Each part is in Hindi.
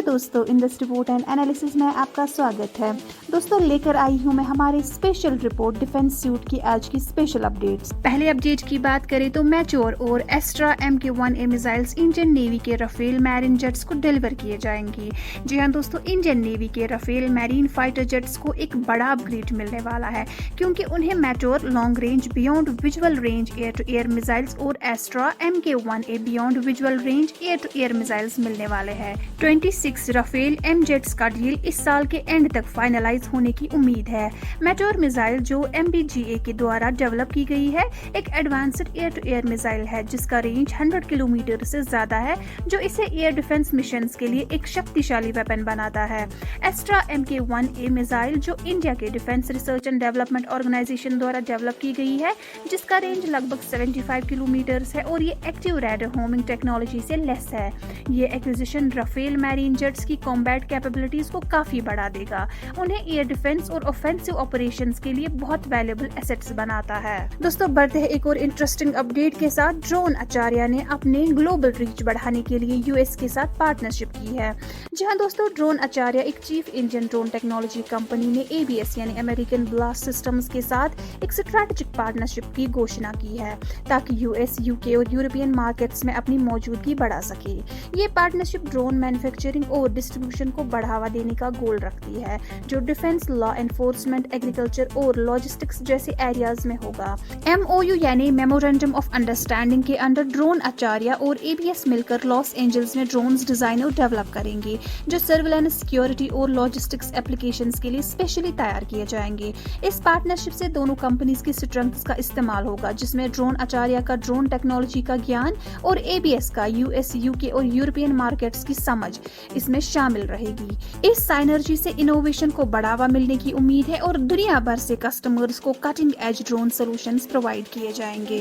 दोस्तों, इंडस्ट्री रिपोर्ट एंड एनालिसिस में आपका स्वागत है। दोस्तों, लेकर आई हूं मैं हमारे स्पेशल रिपोर्ट डिफेंस सूट की आज की स्पेशल अपडेट्स। पहले अपडेट की बात करें तो मैच्योर और Astra MK1A missiles Indian Navy के राफेल मैरिन जेट्स को डिलीवर किए जाएंगी। जी हां दोस्तों, इंडियन नेवी के राफेल मैरीन फाइटर जेट्स को एक बड़ा अपग्रेड मिलने वाला है, क्योंकि उन्हें Meteor long range beyond visual range air to air missiles और Astra MK1A beyond visual range air to air missiles मिलने वाले हैं। 26 राफेल एम जेट्स का डील इस साल के एंड तक फाइनलाइज होने की उम्मीद है। मैट्योर मिसाइल जो MBGA के द्वारा डेवलप की गई है, एक advanced air to air missile है जिसका रेंज 100 किलोमीटर से ज्यादा है, जो इसे एयर डिफेंस मिशंस के लिए एक शक्तिशाली वेपन बनाता है। एस्ट्रा MK1A मिसाइल जो इंडिया के defence research and development organisation द्वारा डेवलप की गई है, जिसका रेंज लगभग 75 किलोमीटर है और ये एक्टिव रैडर होमिंग टेक्नोलॉजी से लेस है। ये एक्विजिशन राफेल मैरीन जेट्स की कॉम्बैट कैपेबिलिटीज को काफी बढ़ा देगा, उन्हें एयर डिफेंस और ऑफेंसिव ऑपरेशंस के लिए बहुत वैल्यूएबल एसेट्स बनाता है। दोस्तों, बढ़ते हैं एक और इंटरेस्टिंग अपडेट के साथ। ड्रोन आचार्य ने अपने ग्लोबल रीच बढ़ाने के लिए यूएस के साथ पार्टनरशिप की है। जी हाँ दोस्तों, ड्रोन आचार्य एक chief Indian drone technology company ने ABS यानी अमेरिकन ब्लास्ट सिस्टम्स के साथ एक स्ट्रैटेजिक पार्टनरशिप की घोषणा की है, ताकि US, UK और यूरोपियन मार्केट्स में अपनी मौजूदगी बढ़ा सके। ये पार्टनरशिप ड्रोन मैन्युफैक्चरिंग और डिस्ट्रीब्यूशन को बढ़ावा देने का गोल रखती है, जो डिफेंस, लॉ एनफोर्समेंट, एग्रीकल्चर और लॉजिस्टिक्स जैसे एरियाज में होगा। MOU यानी मेमोरेंडम ऑफ अंडरस्टैंडिंग के अंडर ड्रोन आचार्य और ABS मिलकर लॉस एंजल्स में ड्रोन्स डिजाइन और डेवलप करेंगे, जो सर्विलेंस, सिक्योरिटी और लॉजिस्टिक्स एप्लीकेशंस के लिए स्पेशली तैयार किए जाएंगे। इस पार्टनरशिप से दोनों कंपनीज की स्ट्रेंथ्स का इस्तेमाल होगा, जिसमें ड्रोन आचार्य का ड्रोन टेक्नोलॉजी का ज्ञान और ABS का US, UK और यूरोपियन मार्केट्स की समझ इसमें शामिल रहेगी। इस साइनर्जी से इनोवेशन को बढ़ावा मिलने की उम्मीद है और दुनिया भर से कस्टमर्स को cutting edge drone solutions provide किए जाएंगे।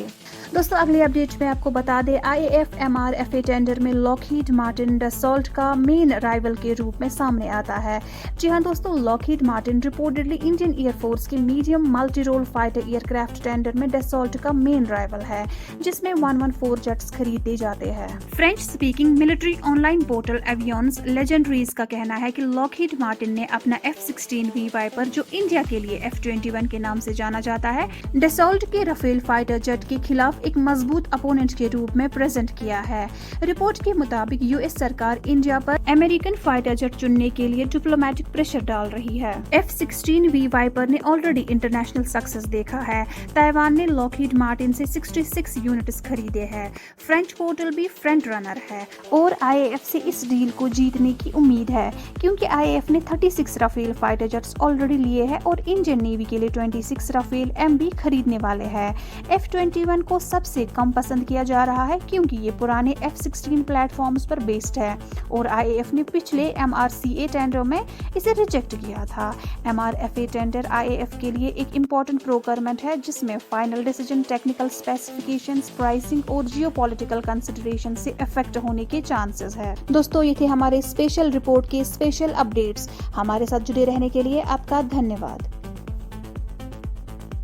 दोस्तों, अगले अपडेट में आपको बता दें, IAF MRFA टेंडर में लॉकहीड मार्टिन डसॉल्ट का मेन राइवल के रूप में सामने आता है। जी हाँ दोस्तों, Lockheed Martin reportedly Indian air force के medium multi role fighter aircraft tender में डसॉल्ट का मेन राइवल है, जिसमें 114 जेट्स खरीदे जाते हैं। French speaking military online portal Avions Legendaires का कहना है कि लॉकहीड मार्टिन ने अपना F-16V वाइपर, जो इंडिया के लिए F-21 के नाम से जाना जाता है, डसॉल्ट के राफेल फाइटर जेट के खिलाफ एक मजबूत अपोनेंट के रूप में प्रेजेंट किया है। रिपोर्ट के मुताबिक US सरकार इंडिया पर अमेरिकन फाइटर जेट चुनने के लिए डिप्लोमेटिक प्रेशर डाल रही है। F-16V वाइपर ने ऑलरेडी इंटरनेशनल सक्सेस देखा है। ताइवान ने लॉकहीड मार्टिन से 66 यूनिट्स खरीदे हैं। फ्रेंच पोर्टल भी फ्रंट रनर है और IAF से इस डील को जीतने की उम्मीद है, क्योंकि IAF ने 36 राफेल फाइटर जेट्स ऑलरेडी लिए हैं और इंडियन नेवी के लिए 26 राफेल MB खरीदने वाले हैं। F-21 को सबसे कम पसंद किया जा रहा है, क्योंकि ये पुराने F-16 प्लेटफॉर्म्स पर बेस्ड है और IAF ने पिछले MRCA टेंडर में इसे रिजेक्ट किया था। MRFA टेंडर IAF के लिए एक इम्पोर्टेंट प्रोक्योरमेंट है, जिसमें final decision technical specifications, pricing और जियोपॉलिटिकल कंसिडरेशन से इफेक्ट होने के चांसेस है। दोस्तों, ये थे हमारे स्पेशल रिपोर्ट के स्पेशल अपडेट्स। हमारे साथ जुड़े रहने के लिए आपका धन्यवाद।